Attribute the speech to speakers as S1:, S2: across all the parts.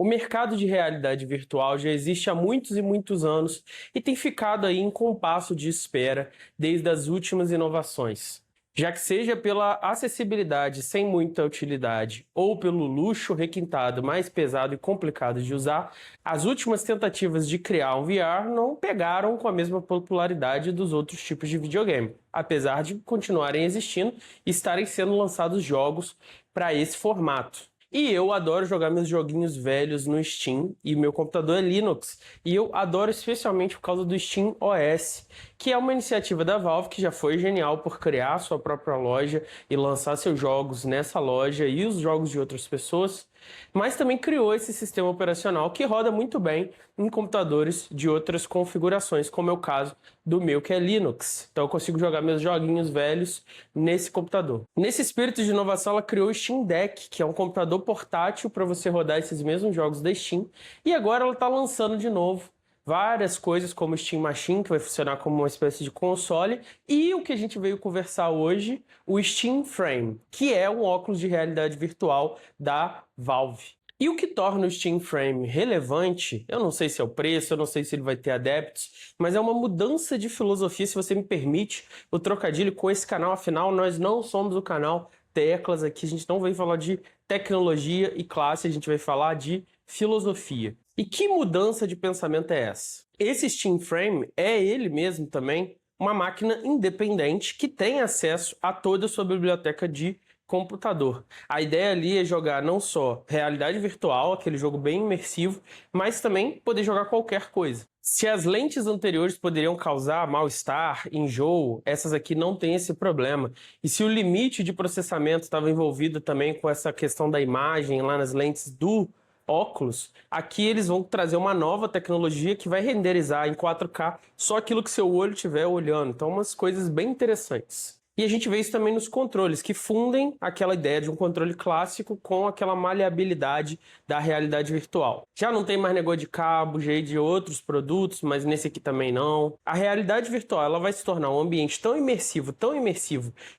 S1: O mercado de realidade virtual já existe há muitos e muitos anos e tem ficado aí em compasso de espera desde as últimas inovações. Já que seja pela acessibilidade sem muita utilidade ou pelo luxo requintado mais pesado e complicado de usar, as últimas tentativas de criar um VR não pegaram com a mesma popularidade dos outros tipos de videogame, apesar de continuarem existindo e estarem sendo lançados jogos para esse formato. E eu adoro jogar meus joguinhos velhos no Steam, e meu computador é Linux, e eu adoro especialmente por causa do Steam OS, que é uma iniciativa da Valve que já foi genial por criar sua própria loja e lançar seus jogos nessa loja e os jogos de outras pessoas, mas também criou esse sistema operacional que roda muito bem em computadores de outras configurações, como é o caso do meu, que é Linux. Então eu consigo jogar meus joguinhos velhos nesse computador. Nesse espírito de inovação, ela criou o Steam Deck, que é um computador portátil para você rodar esses mesmos jogos da Steam, e agora ela está lançando de novo várias coisas como o Steam Machine, que vai funcionar como uma espécie de console, e o que a gente veio conversar hoje, o Steam Frame, que é um óculos de realidade virtual da Valve. E o que torna o Steam Frame relevante, eu não sei se é o preço, eu não sei se ele vai ter adeptos, mas é uma mudança de filosofia, se você me permite, o trocadilho com esse canal. Afinal, nós não somos o canal Teclas aqui, a gente não vai falar de tecnologia e classe, a gente vai falar de filosofia. E que mudança de pensamento é essa? Esse Steam Frame é ele mesmo também uma máquina independente que tem acesso a toda a sua biblioteca de computador. A ideia ali é jogar não só realidade virtual, aquele jogo bem imersivo, mas também poder jogar qualquer coisa. Se as lentes anteriores poderiam causar mal-estar, enjoo, essas aqui não têm esse problema. E se o limite de processamento estava envolvido também com essa questão da imagem lá nas lentes do óculos, aqui eles vão trazer uma nova tecnologia que vai renderizar em 4K só aquilo que seu olho estiver olhando. Então, umas coisas bem interessantes. E a gente vê isso também nos controles, que fundem aquela ideia de um controle clássico com aquela maleabilidade da realidade virtual. Já não tem mais negócio de cabo, jeito de outros produtos, mas nesse aqui também não. A realidade virtual ela vai se tornar um ambiente tão imersivo,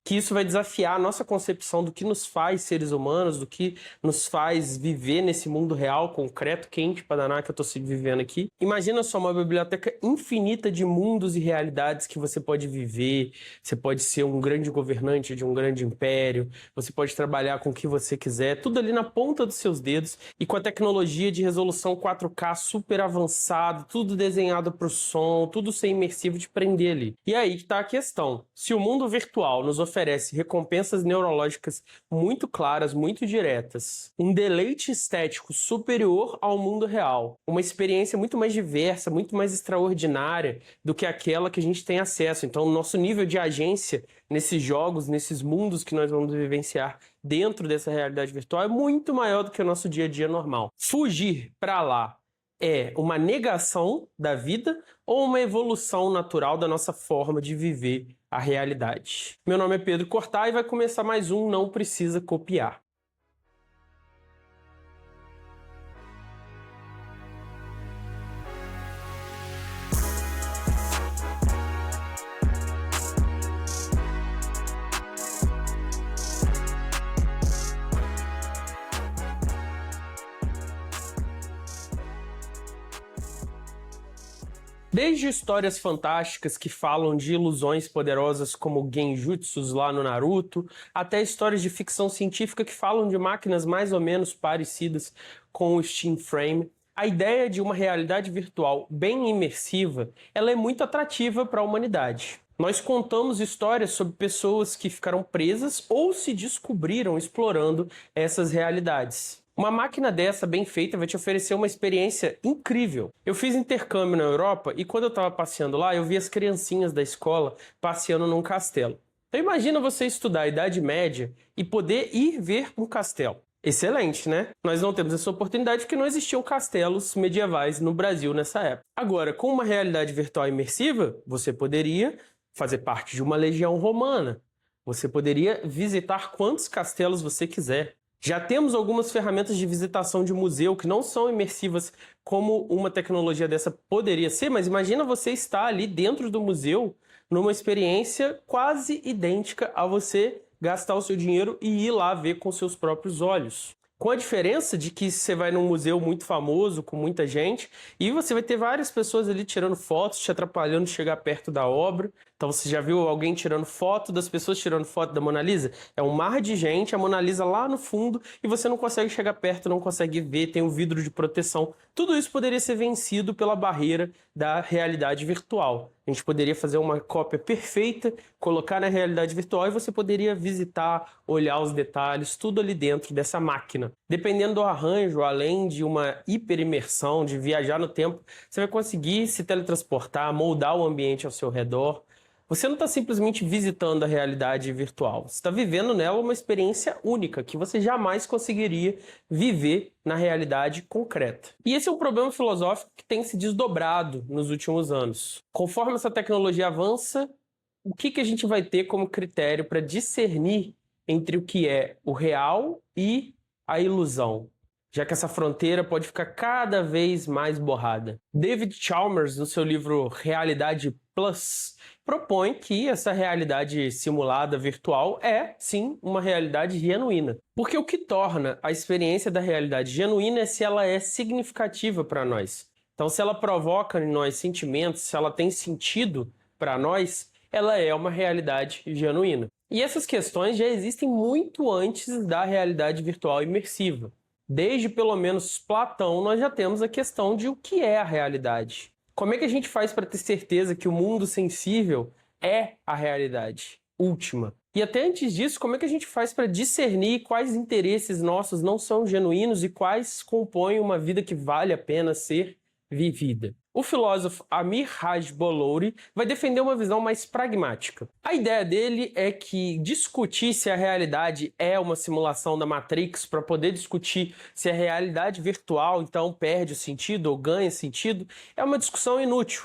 S1: que isso vai desafiar a nossa concepção do que nos faz seres humanos, do que nos faz viver nesse mundo real, concreto, quente, pra danar que eu tô vivendo aqui. Imagina só uma biblioteca infinita de mundos e realidades que você pode viver, você pode ser um grande governante de um grande império, você pode trabalhar com o que você quiser, tudo ali na ponta dos seus dedos e com a tecnologia de resolução 4K super avançado, tudo desenhado para o som, tudo ser imersivo de prender ali. E aí que tá a questão. Se o mundo virtual nos oferece recompensas neurológicas muito claras, muito diretas, um deleite estético superior ao mundo real, uma experiência muito mais diversa, muito mais extraordinária do que aquela que a gente tem acesso. Então, o nosso nível de agência nesses jogos, nesses mundos que nós vamos vivenciar dentro dessa realidade virtual é muito maior do que o nosso dia a dia normal. Fugir para lá é uma negação da vida ou uma evolução natural da nossa forma de viver a realidade? Meu nome é Pedro Cortá e vai começar mais um Não Precisa Copiar. Desde histórias fantásticas que falam de ilusões poderosas como genjutsus lá no Naruto, até histórias de ficção científica que falam de máquinas mais ou menos parecidas com o Steam Frame, a ideia de uma realidade virtual bem imersiva, ela é muito atrativa para a humanidade. Nós contamos histórias sobre pessoas que ficaram presas ou se descobriram explorando essas realidades. Uma máquina dessa, bem feita, vai te oferecer uma experiência incrível. Eu fiz intercâmbio na Europa e quando eu estava passeando lá, eu vi as criancinhas da escola passeando num castelo. Então imagina você estudar a Idade Média e poder ir ver um castelo. Excelente, né? Nós não temos essa oportunidade porque não existiam castelos medievais no Brasil nessa época. Agora, com uma realidade virtual imersiva, você poderia fazer parte de uma legião romana. Você poderia visitar quantos castelos você quiser. Já temos algumas ferramentas de visitação de museu que não são imersivas como uma tecnologia dessa poderia ser, mas imagina você estar ali dentro do museu numa experiência quase idêntica a você gastar o seu dinheiro e ir lá ver com seus próprios olhos. Com a diferença de que você vai num museu muito famoso, com muita gente, e você vai ter várias pessoas ali tirando fotos, te atrapalhando de chegar perto da obra. Então você já viu alguém tirando foto das pessoas tirando foto da Mona Lisa? É um mar de gente, a Mona Lisa lá no fundo, e você não consegue chegar perto, não consegue ver, tem um vidro de proteção. Tudo isso poderia ser vencido pela barreira da realidade virtual. A gente poderia fazer uma cópia perfeita, colocar na realidade virtual e você poderia visitar, olhar os detalhes, tudo ali dentro dessa máquina. Dependendo do arranjo, além de uma hiperimersão, de viajar no tempo, você vai conseguir se teletransportar, moldar o ambiente ao seu redor. Você não está simplesmente visitando a realidade virtual, você está vivendo nela uma experiência única que você jamais conseguiria viver na realidade concreta. E esse é um problema filosófico que tem se desdobrado nos últimos anos. Conforme essa tecnologia avança, o que a gente vai ter como critério para discernir entre o que é o real e a ilusão? Já que essa fronteira pode ficar cada vez mais borrada. David Chalmers, no seu livro Realidade Plus, propõe que essa realidade simulada virtual é, sim, uma realidade genuína. Porque o que torna a experiência da realidade genuína é se ela é significativa para nós. Então, se ela provoca em nós sentimentos, se ela tem sentido para nós, ela é uma realidade genuína. E essas questões já existem muito antes da realidade virtual imersiva. Desde pelo menos Platão, nós já temos a questão de o que é a realidade. Como é que a gente faz para ter certeza que o mundo sensível é a realidade última? E até antes disso, como é que a gente faz para discernir quais interesses nossos não são genuínos e quais compõem uma vida que vale a pena ser vivida? O filósofo Amir Raj Bolouri vai defender uma visão mais pragmática. A ideia dele é que discutir se a realidade é uma simulação da Matrix para poder discutir se a realidade virtual então perde o sentido ou ganha sentido é uma discussão inútil.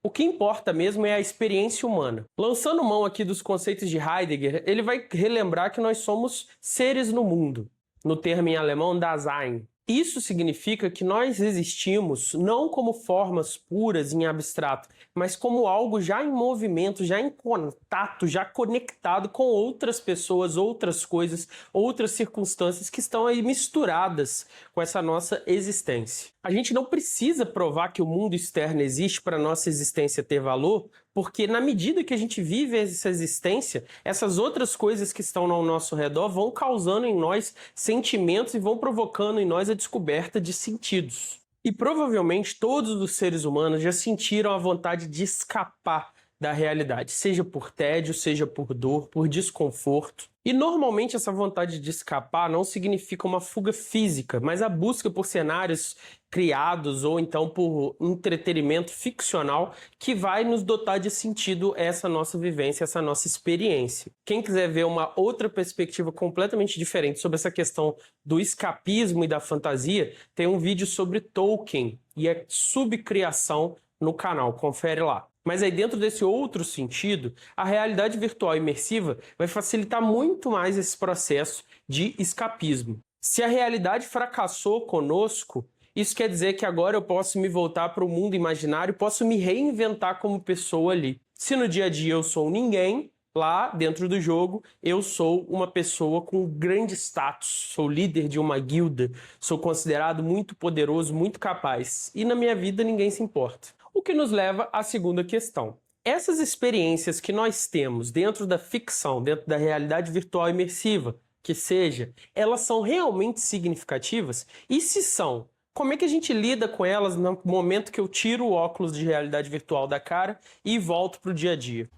S1: O que importa mesmo é a experiência humana. Lançando mão aqui dos conceitos de Heidegger, ele vai relembrar que nós somos seres no mundo, no termo em alemão Dasein. Isso significa que nós existimos não como formas puras em abstrato, mas como algo já em movimento, já em contato, já conectado com outras pessoas, outras coisas, outras circunstâncias que estão aí misturadas com essa nossa existência. A gente não precisa provar que o mundo externo existe para a nossa existência ter valor, porque na medida que a gente vive essa existência, essas outras coisas que estão ao nosso redor vão causando em nós sentimentos e vão provocando em nós a descoberta de sentidos. E provavelmente todos os seres humanos já sentiram a vontade de escapar da realidade, seja por tédio, seja por dor, por desconforto. E normalmente essa vontade de escapar não significa uma fuga física, mas a busca por cenários criados ou então por entretenimento ficcional que vai nos dotar de sentido essa nossa vivência, essa nossa experiência. Quem quiser ver uma outra perspectiva completamente diferente sobre essa questão do escapismo e da fantasia, tem um vídeo sobre Tolkien e a subcriação no canal, confere lá. Mas aí dentro desse outro sentido, a realidade virtual imersiva vai facilitar muito mais esse processo de escapismo. Se a realidade fracassou conosco, isso quer dizer que agora eu posso me voltar para o mundo imaginário, posso me reinventar como pessoa ali. Se no dia a dia eu sou ninguém, lá dentro do jogo eu sou uma pessoa com grande status, sou líder de uma guilda, sou considerado muito poderoso, muito capaz. E na minha vida ninguém se importa. O que nos leva à segunda questão. Essas experiências que nós temos dentro da ficção, dentro da realidade virtual imersiva, que seja, elas são realmente significativas? E se são, como é que a gente lida com elas no momento que eu tiro o óculos de realidade virtual da cara e volto para o dia a dia?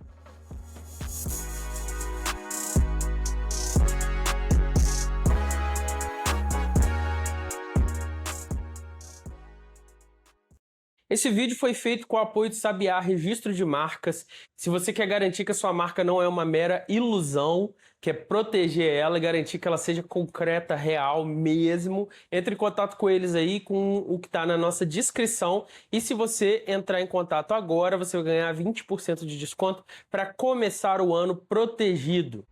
S1: Esse vídeo foi feito com o apoio de Sabiá Registro de Marcas. Se você quer garantir que a sua marca não é uma mera ilusão, quer proteger ela e garantir que ela seja concreta, real mesmo, entre em contato com eles aí, com o que está na nossa descrição. E se você entrar em contato agora, você vai ganhar 20% de desconto para começar o ano protegido.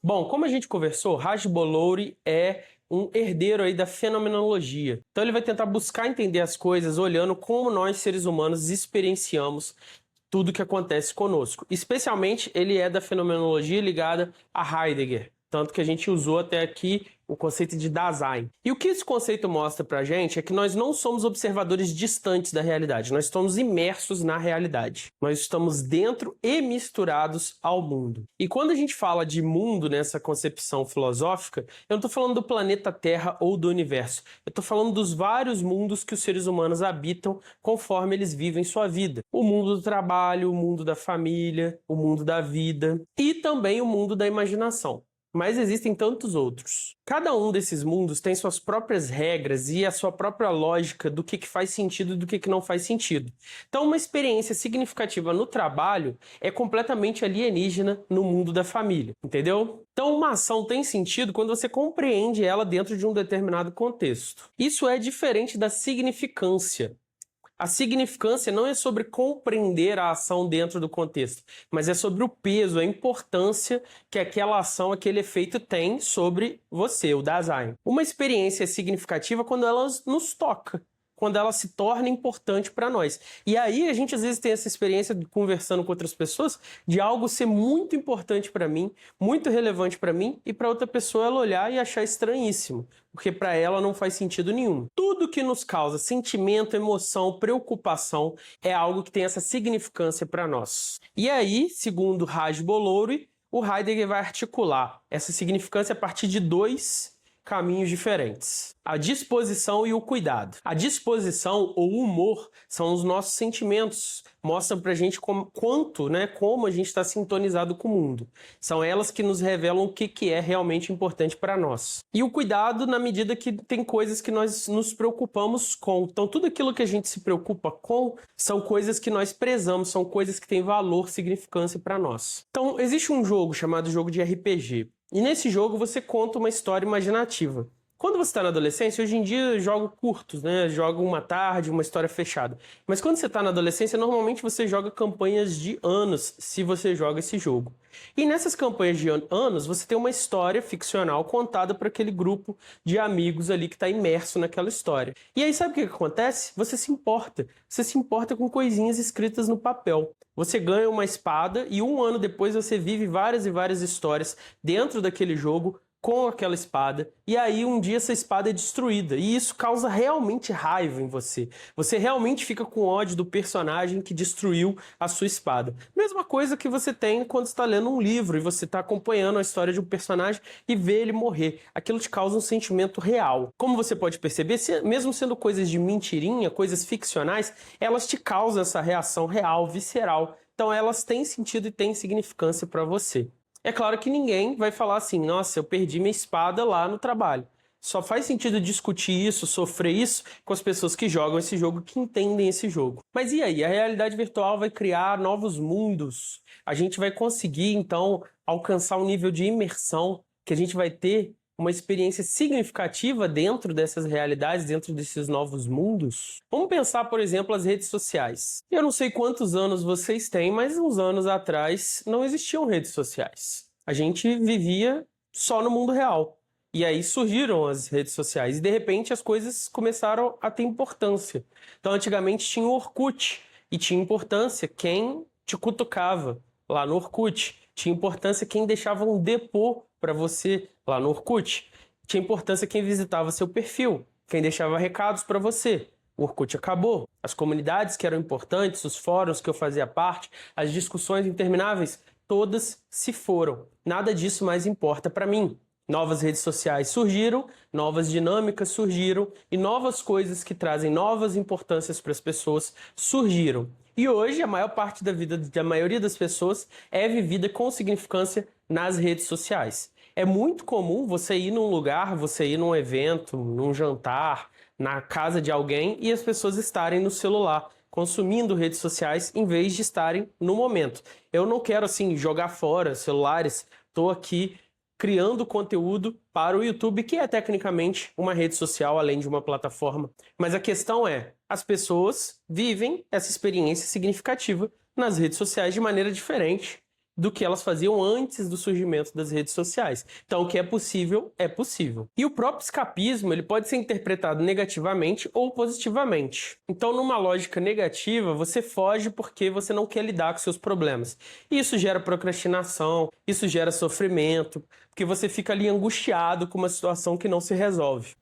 S1: Bom, como a gente conversou, Raj Bolouri é um herdeiro aí da fenomenologia. Então ele vai tentar buscar entender as coisas olhando como nós, seres humanos, experienciamos tudo que acontece conosco. Especialmente, ele é da fenomenologia ligada a Heidegger. Tanto que a gente usou até aqui o conceito de Dasein. E o que esse conceito mostra pra gente é que nós não somos observadores distantes da realidade, nós estamos imersos na realidade. Nós estamos dentro e misturados ao mundo. E quando a gente fala de mundo nessa concepção filosófica, eu não estou falando do planeta Terra ou do universo. Eu estou falando dos vários mundos que os seres humanos habitam conforme eles vivem sua vida. O mundo do trabalho, o mundo da família, o mundo da vida e também o mundo da imaginação. Mas existem tantos outros. Cada um desses mundos tem suas próprias regras e a sua própria lógica do que faz sentido e do que não faz sentido. Então, uma experiência significativa no trabalho é completamente alienígena no mundo da família, entendeu? Então, uma ação tem sentido quando você compreende ela dentro de um determinado contexto. Isso é diferente da significância. A significância não é sobre compreender a ação dentro do contexto, mas é sobre o peso, a importância que aquela ação, aquele efeito tem sobre você, o Dasein. Uma experiência é significativa quando ela nos toca, quando ela se torna importante para nós. E aí a gente às vezes tem essa experiência conversando com outras pessoas de algo ser muito importante para mim, muito relevante para mim, e para outra pessoa ela olhar e achar estranhíssimo, porque para ela não faz sentido nenhum. Tudo que nos causa sentimento, emoção, preocupação é algo que tem essa significância para nós. E aí, segundo Raj Bolouri, o Heidegger vai articular essa significância a partir de dois caminhos diferentes: a disposição e o cuidado. A disposição ou humor são os nossos sentimentos, mostram pra gente como a gente está sintonizado com o mundo. São elas que nos revelam o que é realmente importante para nós. E o cuidado na medida que tem coisas que nós nos preocupamos com. Então tudo aquilo que a gente se preocupa com são coisas que nós prezamos, são coisas que têm valor, significância para nós. Então existe um jogo chamado jogo de RPG. E nesse jogo você conta uma história imaginativa. Quando você está na adolescência, hoje em dia eu jogo curtos, né? Jogo uma tarde, uma história fechada. Mas quando você está na adolescência, normalmente você joga campanhas de anos, se você joga esse jogo. E nessas campanhas de anos, você tem uma história ficcional contada para aquele grupo de amigos ali que está imerso naquela história. E aí sabe o que acontece? Você se importa. Você se importa com coisinhas escritas no papel. Você ganha uma espada e um ano depois você vive várias e várias histórias dentro daquele jogo com aquela espada, e aí um dia essa espada é destruída, e isso causa realmente raiva em você. Você realmente fica com ódio do personagem que destruiu a sua espada. Mesma coisa que você tem quando está lendo um livro e você está acompanhando a história de um personagem e vê ele morrer. Aquilo te causa um sentimento real. Como você pode perceber, mesmo sendo coisas de mentirinha, coisas ficcionais, elas te causam essa reação real, visceral. Então elas têm sentido e têm significância para você. É claro que ninguém vai falar assim: nossa, eu perdi minha espada lá no trabalho. Só faz sentido discutir isso, sofrer isso com as pessoas que jogam esse jogo, que entendem esse jogo. Mas e aí? A realidade virtual vai criar novos mundos. A gente vai conseguir, então, alcançar um nível de imersão que a gente vai ter uma experiência significativa dentro dessas realidades, dentro desses novos mundos. Vamos pensar, por exemplo, as redes sociais. Eu não sei quantos anos vocês têm, mas uns anos atrás não existiam redes sociais. A gente vivia só no mundo real. E aí surgiram as redes sociais e de repente as coisas começaram a ter importância. Então antigamente tinha o Orkut e tinha importância quem te cutucava lá no Orkut. Tinha importância quem deixava um depô para você lá no Orkut. Tinha importância quem visitava seu perfil, quem deixava recados para você. O Orkut acabou. As comunidades que eram importantes, os fóruns que eu fazia parte, as discussões intermináveis, todas se foram. Nada disso mais importa para mim. Novas redes sociais surgiram, novas dinâmicas surgiram e novas coisas que trazem novas importâncias para as pessoas surgiram. E hoje a maior parte da vida da maioria das pessoas é vivida com significância nas redes sociais. É muito comum você ir num lugar, você ir num evento, num jantar, na casa de alguém e as pessoas estarem no celular, consumindo redes sociais em vez de estarem no momento. Eu não quero assim jogar fora celulares, estou aqui criando conteúdo para o YouTube, que é tecnicamente uma rede social além de uma plataforma. Mas a questão é, as pessoas vivem essa experiência significativa nas redes sociais de maneira diferente. do que elas faziam antes do surgimento das redes sociais. Então, o que é possível, é possível. E o próprio escapismo, ele pode ser interpretado negativamente ou positivamente. Então, numa lógica negativa, você foge porque você não quer lidar com seus problemas. Isso gera procrastinação, isso gera sofrimento, porque você fica ali angustiado com uma situação que não se resolve.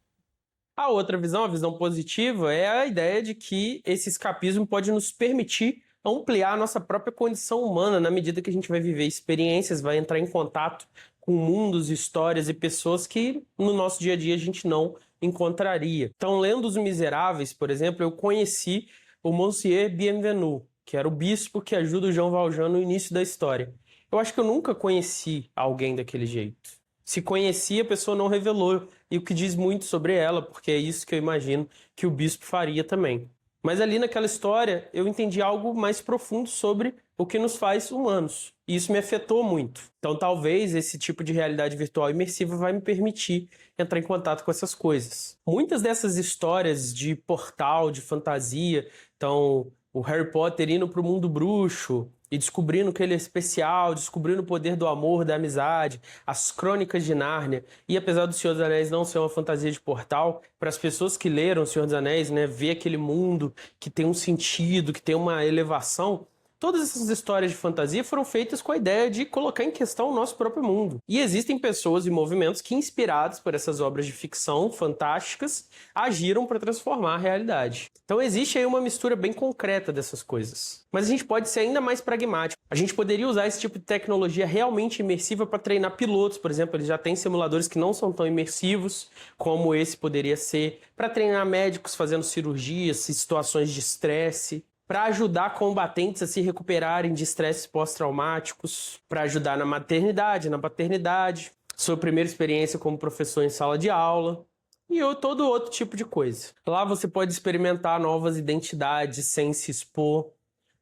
S1: A outra visão, a visão positiva, é a ideia de que esse escapismo pode nos permitir ampliar a nossa própria condição humana na medida que a gente vai viver experiências, vai entrar em contato com mundos, histórias e pessoas que no nosso dia a dia a gente não encontraria. Então, lendo Os Miseráveis, por exemplo, eu conheci o Monsieur Bienvenu, que era o bispo que ajuda o Jean Valjean no início da história. Eu acho que eu nunca conheci alguém daquele jeito. Se conhecia, a pessoa não revelou, e o que diz muito sobre ela, porque é isso que eu imagino que o bispo faria também. Mas ali naquela história, eu entendi algo mais profundo sobre o que nos faz humanos. E isso me afetou muito. Então talvez esse tipo de realidade virtual imersiva vai me permitir entrar em contato com essas coisas. Muitas dessas histórias de portal, de fantasia, então o Harry Potter indo para o mundo bruxo e descobrindo que ele é especial, descobrindo o poder do amor, da amizade, as Crônicas de Nárnia. E apesar do Senhor dos Anéis não ser uma fantasia de portal, para as pessoas que leram o Senhor dos Anéis, né, ver aquele mundo que tem um sentido, que tem uma elevação, todas essas histórias de fantasia foram feitas com a ideia de colocar em questão o nosso próprio mundo. E existem pessoas e movimentos que, inspirados por essas obras de ficção fantásticas, agiram para transformar a realidade. Então existe aí uma mistura bem concreta dessas coisas. Mas a gente pode ser ainda mais pragmático. A gente poderia usar esse tipo de tecnologia realmente imersiva para treinar pilotos, por exemplo. Eles já têm simuladores que não são tão imersivos como esse poderia ser, para treinar médicos fazendo cirurgias, situações de estresse, para ajudar combatentes a se recuperarem de estresses pós-traumáticos, para ajudar na maternidade, na paternidade, sua primeira experiência como professor em sala de aula e todo outro tipo de coisa. Lá você pode experimentar novas identidades sem se expor.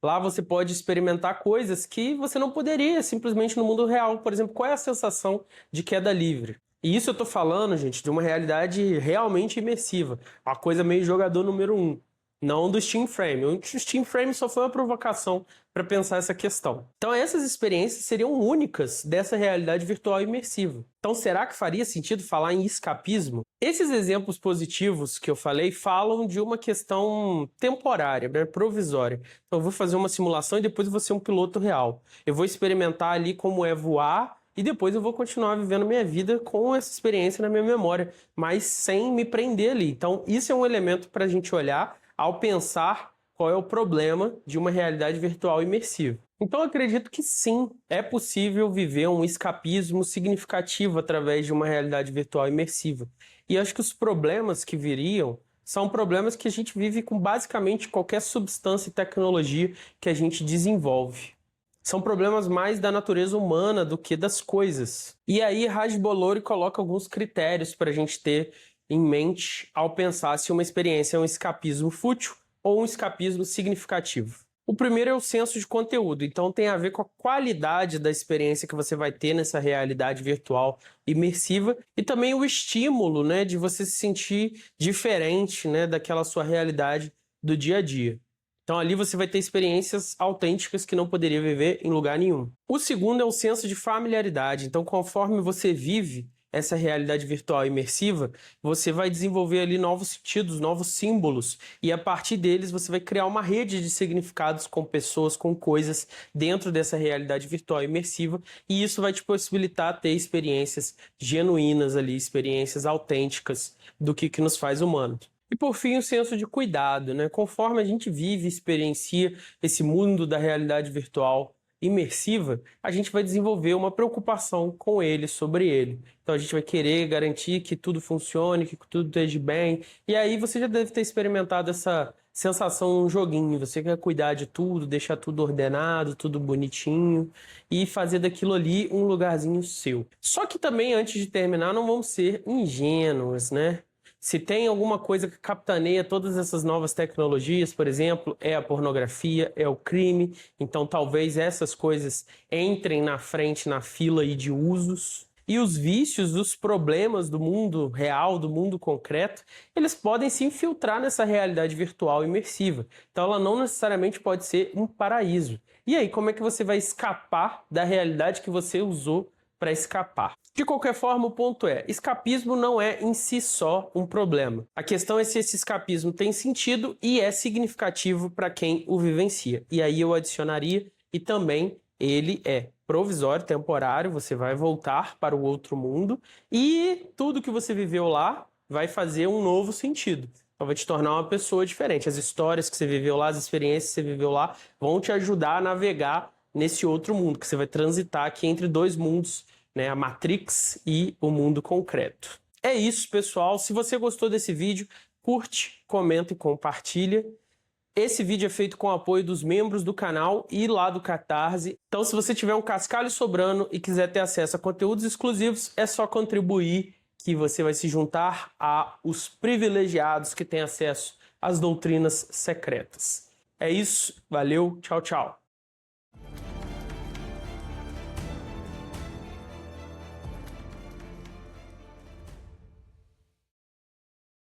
S1: Lá você pode experimentar coisas que você não poderia simplesmente no mundo real. Por exemplo, qual é a sensação de queda livre? E isso eu tô falando, gente, de uma realidade realmente imersiva. Uma coisa meio jogador número 1. Não do Steam Frame. O Steam Frame só foi uma provocação para pensar essa questão. Então essas experiências seriam únicas dessa realidade virtual imersiva. Então será que faria sentido falar em escapismo? Esses exemplos positivos que eu falei falam de uma questão temporária, né, provisória. Então eu vou fazer uma simulação e depois eu vou ser um piloto real. Eu vou experimentar ali como é voar e depois eu vou continuar vivendo minha vida com essa experiência na minha memória, mas sem me prender ali. Então isso é um elemento para a gente olhar ao pensar qual é o problema de uma realidade virtual imersiva. Então eu acredito que sim, é possível viver um escapismo significativo através de uma realidade virtual imersiva. E acho que os problemas que viriam são problemas que a gente vive com basicamente qualquer substância e tecnologia que a gente desenvolve. São problemas mais da natureza humana do que das coisas. E aí Raj Bolori coloca alguns critérios para a gente ter em mente ao pensar se uma experiência é um escapismo fútil ou um escapismo significativo. O primeiro é o senso de conteúdo, então tem a ver com a qualidade da experiência que você vai ter nessa realidade virtual imersiva e também o estímulo, né, de você se sentir diferente, né, daquela sua realidade do dia a dia. Então ali você vai ter experiências autênticas que não poderia viver em lugar nenhum. O segundo é o senso de familiaridade, então conforme você vive essa realidade virtual imersiva, você vai desenvolver ali novos sentidos, novos símbolos, e a partir deles você vai criar uma rede de significados com pessoas, com coisas dentro dessa realidade virtual imersiva, e isso vai te possibilitar ter experiências genuínas ali, experiências autênticas do que nos faz humanos. E por fim, o senso de cuidado, né? Conforme a gente vive e experiencia esse mundo da realidade virtual imersiva, a gente vai desenvolver uma preocupação com ele, sobre ele. Então a gente vai querer garantir que tudo funcione, que tudo esteja bem. E aí você já deve ter experimentado essa sensação num joguinho. Você quer cuidar de tudo, deixar tudo ordenado, tudo bonitinho e fazer daquilo ali um lugarzinho seu. Só que também, antes de terminar, não vamos ser ingênuos, né? Se tem alguma coisa que capitaneia todas essas novas tecnologias, por exemplo, é a pornografia, é o crime. Então talvez essas coisas entrem na frente, na fila aí de usos. E os vícios, os problemas do mundo real, do mundo concreto, eles podem se infiltrar nessa realidade virtual imersiva. Então ela não necessariamente pode ser um paraíso. E aí, como é que você vai escapar da realidade que você usou para escapar? De qualquer forma, o ponto é, escapismo não é em si só um problema. A questão é se esse escapismo tem sentido e é significativo para quem o vivencia. E aí eu adicionaria, e também ele é provisório, temporário, você vai voltar para o outro mundo e tudo que você viveu lá vai fazer um novo sentido. Então vai te tornar uma pessoa diferente. As histórias que você viveu lá, as experiências que você viveu lá vão te ajudar a navegar nesse outro mundo, que você vai transitar aqui entre dois mundos, né, a Matrix e o mundo concreto. É isso, pessoal. Se você gostou desse vídeo, curte, comenta e compartilha. Esse vídeo é feito com o apoio dos membros do canal e lá do Catarse. Então, se você tiver um cascalho sobrando e quiser ter acesso a conteúdos exclusivos, é só contribuir que você vai se juntar aos privilegiados que têm acesso às doutrinas secretas. É isso, valeu, tchau, tchau.